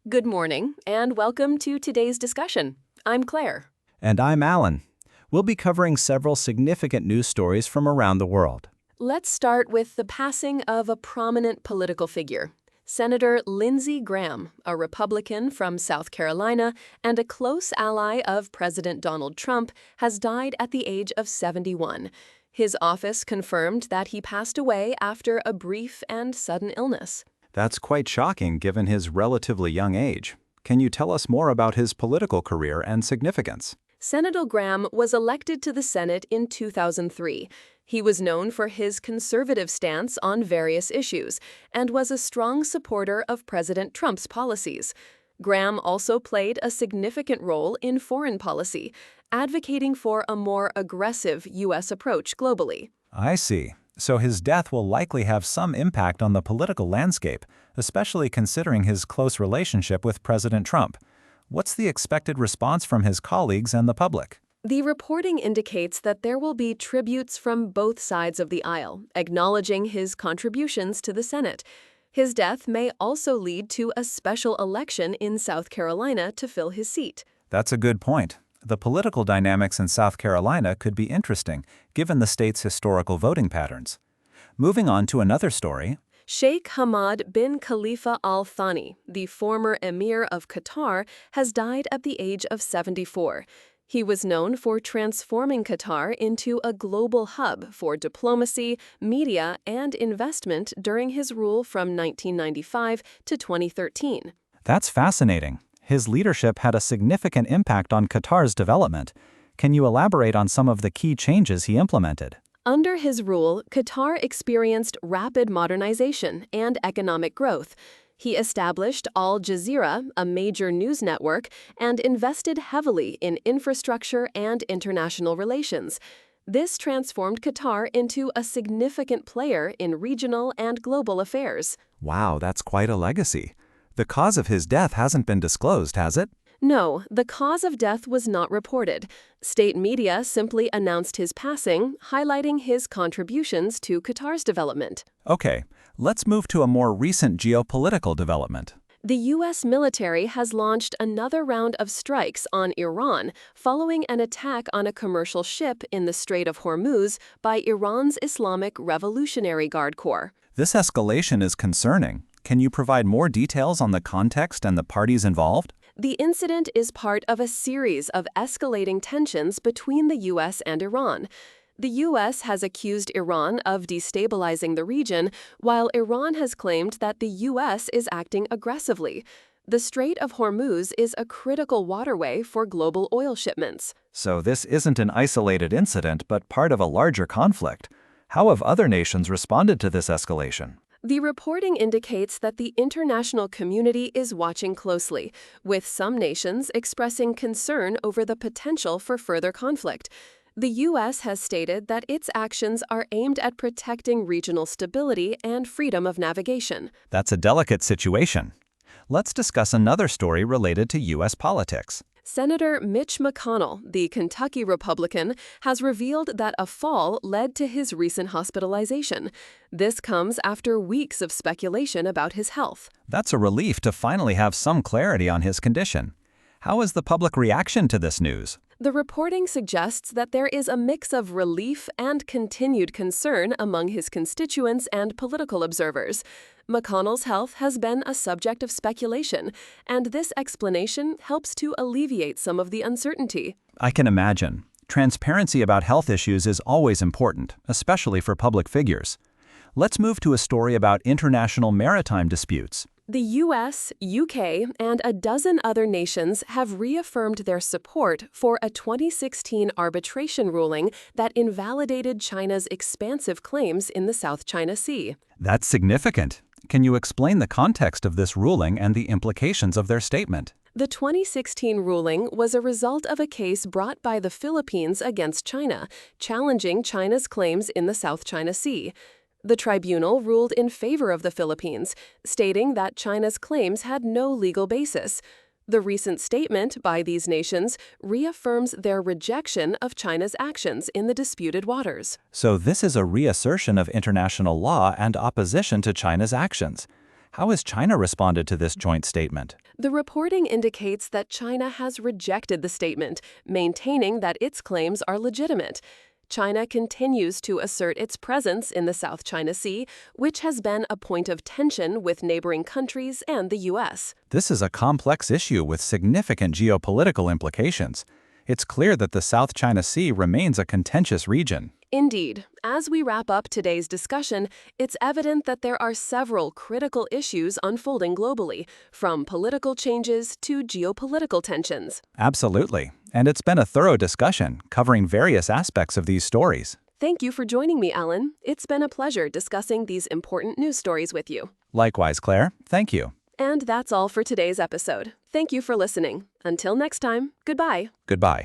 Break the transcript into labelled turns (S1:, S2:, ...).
S1: Good morning, and welcome to today's discussion. I'm Claire.
S2: And I'm Alan. We'll be covering several significant news stories from around the world.
S1: Let's start with the passing of a prominent political figure. Senator Lindsey Graham, a Republican from South Carolina and a close ally of President Donald Trump, has died at the age of 71. His office confirmed that he passed away after a brief and sudden illness.
S2: That's quite shocking given his relatively young age. Can you tell us more about his political career and significance?
S1: Senator Graham was elected to the Senate in 2003. He was known for his conservative stance on various issues and was a strong supporter of President Trump's policies. Graham also played a significant role in foreign policy, advocating for a more aggressive U.S. approach globally.
S2: I see. So his death will likely have some impact on the political landscape, especially considering his close relationship with President Trump. What's the expected response from his colleagues and the public?
S1: The reporting indicates that there will be tributes from both sides of the aisle, acknowledging his contributions to the Senate. His death may also lead to a special election in South Carolina to fill his seat.
S2: That's a good point. The political dynamics in South Carolina could be interesting, given the state's historical voting patterns. Moving on to another story.
S1: Sheikh Hamad bin Khalifa Al Thani, the former emir of Qatar, has died at the age of 74. He was known for transforming Qatar into a global hub for diplomacy, media, and investment during his rule from 1995 to 2013.
S2: That's fascinating. His leadership had a significant impact on Qatar's development. Can you elaborate on some of the key changes he implemented?
S1: Under his rule, Qatar experienced rapid modernization and economic growth. He established Al Jazeera, a major news network, and invested heavily in infrastructure and international relations. This transformed Qatar into a significant player in regional and global affairs.
S2: Wow, that's quite a legacy. The cause of his death hasn't been disclosed, has it?
S1: No, the cause of death was not reported. State media simply announced his passing, highlighting his contributions to Qatar's development.
S2: Okay, let's move to a more recent geopolitical development.
S1: The U.S. military has launched another round of strikes on Iran following an attack on a commercial ship in the Strait of Hormuz by Iran's Islamic Revolutionary Guard Corps.
S2: This escalation is concerning. Can you provide more details on the context and the parties involved?
S1: The incident is part of a series of escalating tensions between the U.S. and Iran. The U.S. has accused Iran of destabilizing the region, while Iran has claimed that the U.S. is acting aggressively. The Strait of Hormuz is a critical waterway for global oil shipments.
S2: So this isn't an isolated incident, but part of a larger conflict. How have other nations responded to this escalation?
S1: The reporting indicates that the international community is watching closely, with some nations expressing concern over the potential for further conflict. The U.S. has stated that its actions are aimed at protecting regional stability and freedom of navigation.
S2: That's a delicate situation. Let's discuss another story related to U.S. politics.
S1: Senator Mitch McConnell, the Kentucky Republican, has revealed that a fall led to his recent hospitalization. This comes after weeks of speculation about his health.
S2: That's a relief to finally have some clarity on his condition. How is the public reaction to this news?
S1: The reporting suggests that there is a mix of relief and continued concern among his constituents and political observers. McConnell's health has been a subject of speculation, and this explanation helps to alleviate some of the uncertainty.
S2: I can imagine. Transparency about health issues is always important, especially for public figures. Let's move to a story about international maritime disputes.
S1: The U.S., UK, and a dozen other nations have reaffirmed their support for a 2016 arbitration ruling that invalidated China's expansive claims in the South China Sea.
S2: That's significant. Can you explain the context of this ruling and the implications of their statement?
S1: The 2016 ruling was a result of a case brought by the Philippines against China, challenging China's claims in the South China Sea. The tribunal ruled in favor of the Philippines, stating that China's claims had no legal basis. The recent statement by these nations reaffirms their rejection of China's actions in the disputed waters.
S2: So this is a reassertion of international law and opposition to China's actions. How has China responded to this joint statement?
S1: The reporting indicates that China has rejected the statement, maintaining that its claims are legitimate. China continues to assert its presence in the South China Sea, which has been a point of tension with neighboring countries and the U.S.
S2: This is a complex issue with significant geopolitical implications. It's clear that the South China Sea remains a contentious region.
S1: Indeed, as we wrap up today's discussion, it's evident that there are several critical issues unfolding globally, from political changes to geopolitical tensions.
S2: Absolutely. And it's been a thorough discussion covering various aspects of these stories.
S1: Thank you for joining me, Alan. It's been a pleasure discussing these important news stories with you.
S2: Likewise, Claire. Thank you.
S1: And that's all for today's episode. Thank you for listening. Until next time, goodbye.
S2: Goodbye.